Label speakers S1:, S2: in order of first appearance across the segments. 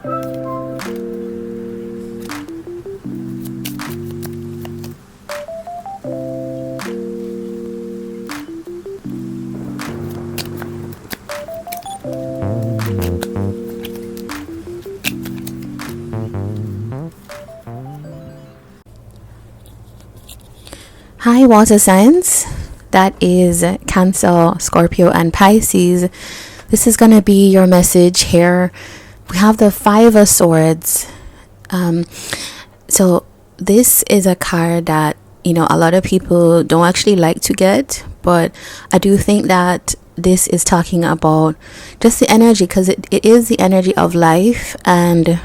S1: Hi, water signs. That is Cancer, Scorpio, and Pisces. This is going to be your message here. We have the Five of Swords. So this is a card that, a lot of people don't actually like to get, but I do think that this is talking about just the energy, because it is the energy of life. And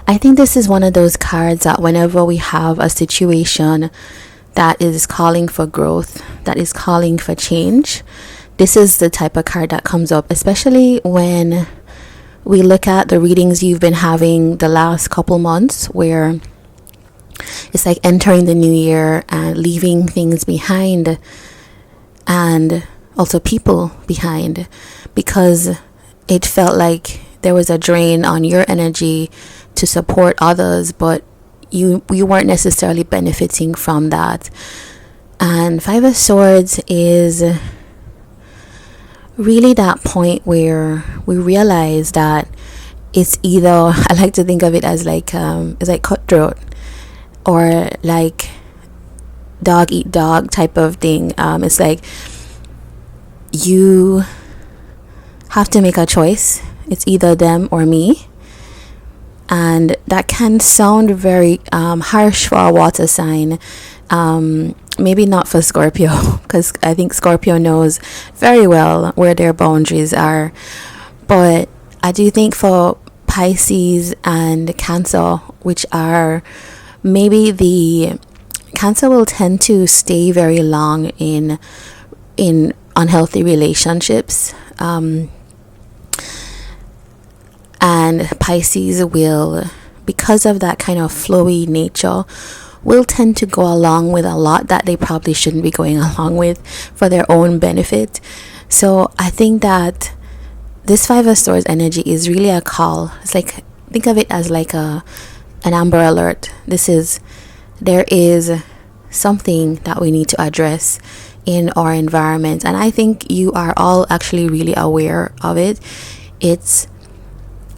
S1: I think this is one of those cards that whenever we have a situation that is calling for growth, that is calling for change, this is the type of card that comes up, especially when we look at the readings you've been having the last couple months, where it's like entering the new year and leaving things behind, and also people behind, because it felt like there was a drain on your energy to support others, but you weren't necessarily benefiting from that. And Five of Swords is really that point where we realize that it's either, I like to think of it as like it's like cutthroat, or like dog eat dog type of thing. It's like you have to make a choice. It's either them or me. And that can sound very harsh for a water sign. Maybe not for Scorpio, because I think Scorpio knows very well where their boundaries are. But I do think for Pisces and Cancer, which are maybe the Cancer will tend to stay very long in unhealthy relationships. And Pisces will, because of that kind of flowy nature, will tend to go along with a lot that they probably shouldn't be going along with for their own benefit. So I think that this Five of Swords energy is really a call. It's like, think of it as like an Amber Alert. There is something that we need to address in our environment, and I think you are all actually really aware of it. It's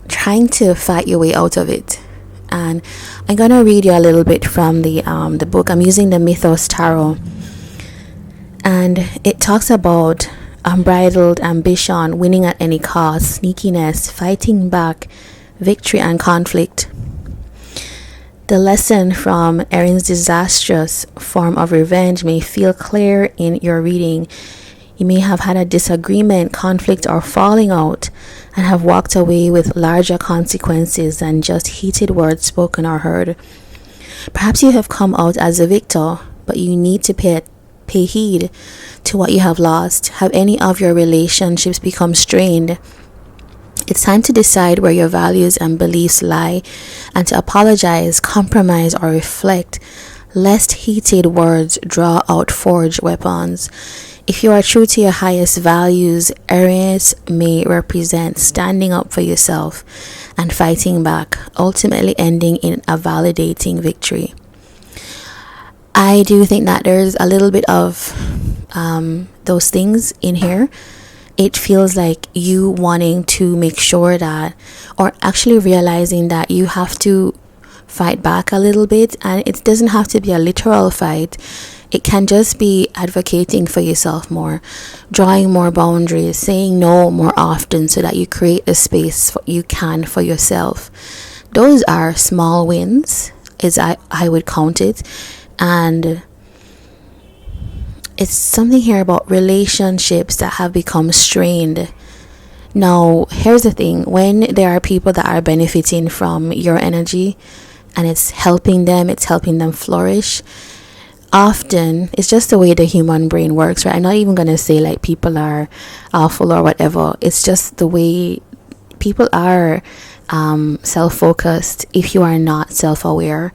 S1: trying to fight your way out of it. And I'm gonna read you a little bit from the book. I'm using the Mythos Tarot, and it talks about unbridled ambition, winning at any cost, sneakiness, fighting back, victory and conflict. The lesson from Erin's disastrous form of revenge may feel clear in your reading. You may have had a disagreement, conflict, or falling out, and have walked away with larger consequences than just heated words spoken or heard. Perhaps you have come out as a victor, but you need to pay heed to what you have lost. Have any of your relationships become strained? It's time to decide where your values and beliefs lie, and to apologize, compromise, or reflect, lest heated words draw out forged weapons. If you are true to your highest values, Aries may represent standing up for yourself and fighting back, ultimately ending in a validating victory. I do think that there's a little bit of those things in here. It feels like you wanting to make sure that, or actually realizing that you have to fight back a little bit, and it doesn't have to be a literal fight. It can just be advocating for yourself more, drawing more boundaries, saying no more often, so that you create a space you can for yourself. Those are small wins, as I would count it. And it's something here about relationships that have become strained. Now, here's the thing. When there are people that are benefiting from your energy and it's helping them flourish, often it's just the way the human brain works, right? I'm not even going to say like people are awful or whatever. It's just the way people are self-focused if you are not self-aware.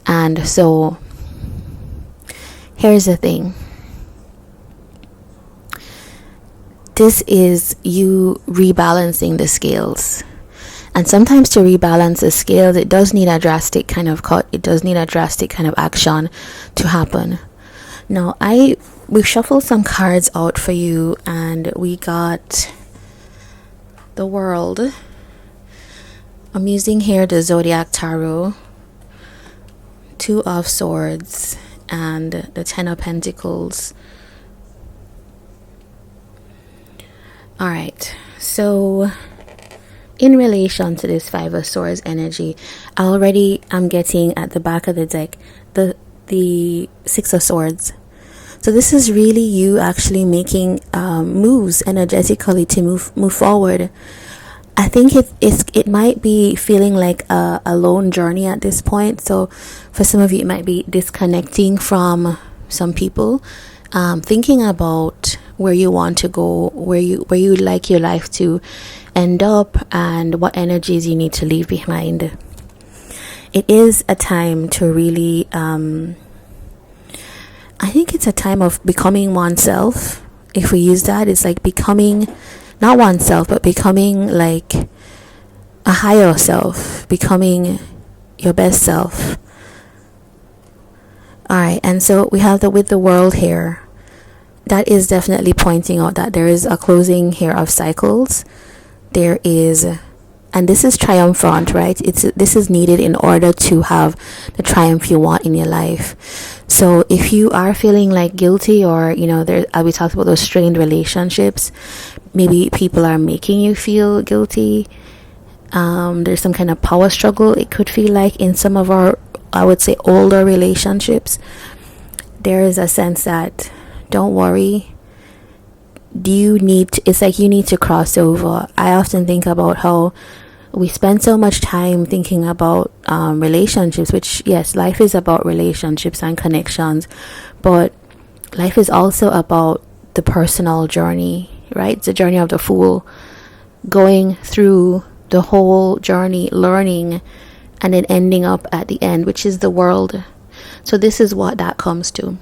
S1: And so here's the thing. This is you rebalancing the scales. And sometimes to rebalance the scales, it does need a drastic kind of cut. It does need a drastic kind of action to happen. Now, we shuffled some cards out for you, and we got the World. I'm using here the Zodiac Tarot, Two of Swords, and the Ten of Pentacles. Alright, so in relation to this Five of Swords energy, already I'm getting at the back of the deck the Six of Swords. So this is really you actually making moves energetically to move forward. I think it might be feeling like a lone journey at this point. So for some of you, it might be disconnecting from some people, thinking about where you want to go, where you like your life to end up, and what energies you need to leave behind. It is a time to really, I think it's a time of becoming oneself. If we use that, it's like becoming not oneself, but becoming like a higher self, becoming your best self. Alright, and so we have with the World here. That is definitely pointing out that there is a closing here of cycles. There is, and this is triumphant, right? This is needed in order to have the triumph you want in your life. So if you are feeling like guilty, or we talked about those strained relationships, maybe people are making you feel guilty. There's some kind of power struggle, it could feel like, in some of our, I would say, older relationships. There is a sense that, don't worry, it's like you need to cross over. I often think about how we spend so much time thinking about relationships, which, yes, life is about relationships and connections, but life is also about the personal journey, right? It's the journey of the fool, going through the whole journey, learning, and then ending up at the end, which is the World. So this is what that comes to.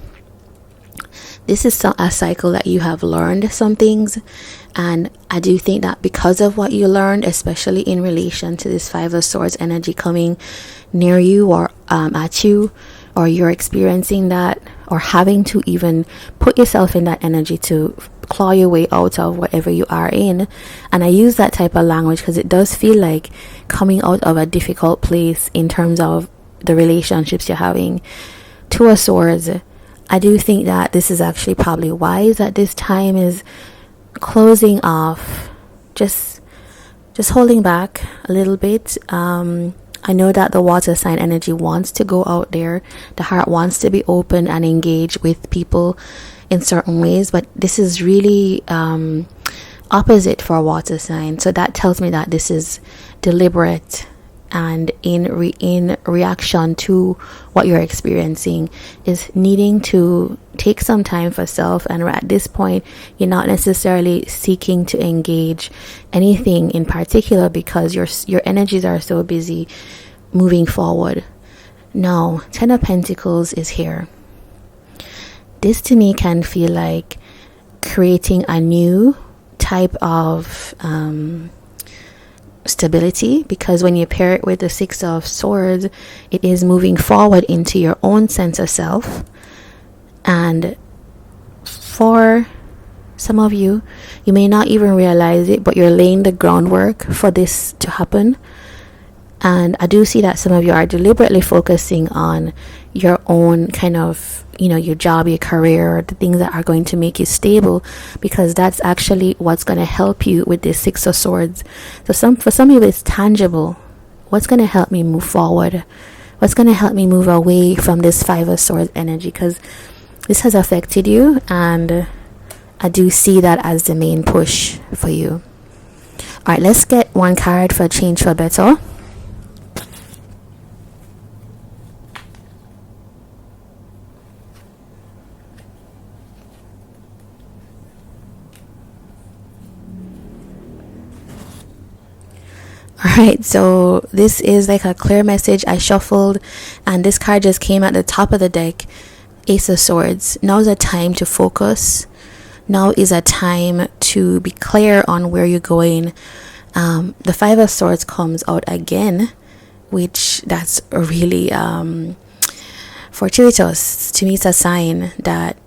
S1: This is a cycle that you have learned some things, and I do think that because of what you learned, especially in relation to this Five of Swords energy coming near you, or at you, or you're experiencing that, or having to even put yourself in that energy to claw your way out of whatever you are in. And I use that type of language because it does feel like coming out of a difficult place in terms of the relationships you're having. Two of Swords, I do think that this is actually probably wise that this time is closing off, just holding back a little bit. I know that the water sign energy wants to go out there. The heart wants to be open and engage with people in certain ways, but this is really opposite for a water sign. So that tells me that this is deliberate, and in reaction to what you're experiencing, is needing to take some time for self. And at this point, you're not necessarily seeking to engage anything in particular because your energies are so busy moving forward. Now, Ten of Pentacles is here. This to me can feel like creating a new type of stability, because when you pair it with the Six of Swords, it is moving forward into your own sense of self. And for some of you, you may not even realize it, but you're laying the groundwork for this to happen. And I do see that some of you are deliberately focusing on your own kind of, your job, your career, the things that are going to make you stable, because that's actually what's going to help you with this Six of Swords. So for some of you, it's tangible. What's going to help me move forward? What's going to help me move away from this Five of Swords energy? Because this has affected you, and I do see that as the main push for you. All right, let's get one card for change for better. Alright, so this is like a clear message. I shuffled and this card just came at the top of the deck. Ace of Swords. Now is a time to focus. Now is a time to be clear on where you're going. The Five of Swords comes out again, which that's really fortuitous. To me, it's a sign that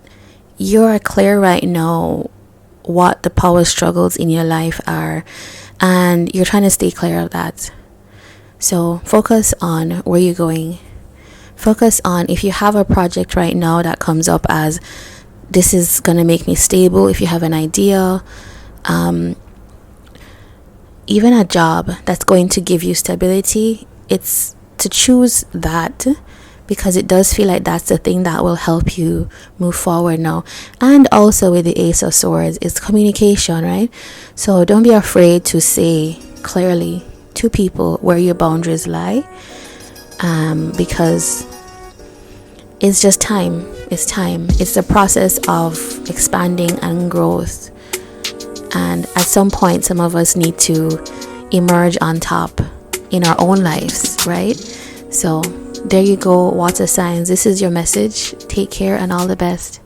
S1: you're clear right now what the power struggles in your life are, and you're trying to stay clear of that. So focus on where you're going. Focus on if you have a project right now that comes up as this is going to make me stable. If you have an idea, even a job that's going to give you stability, it's to choose that, because it does feel like that's the thing that will help you move forward now. And also with the Ace of Swords, it's communication, right? So don't be afraid to say clearly to people where your boundaries lie, because it's just time. It's time. It's the process of expanding and growth. And at some point, some of us need to emerge on top in our own lives, right? So there you go, water signs. This is your message. Take care and all the best.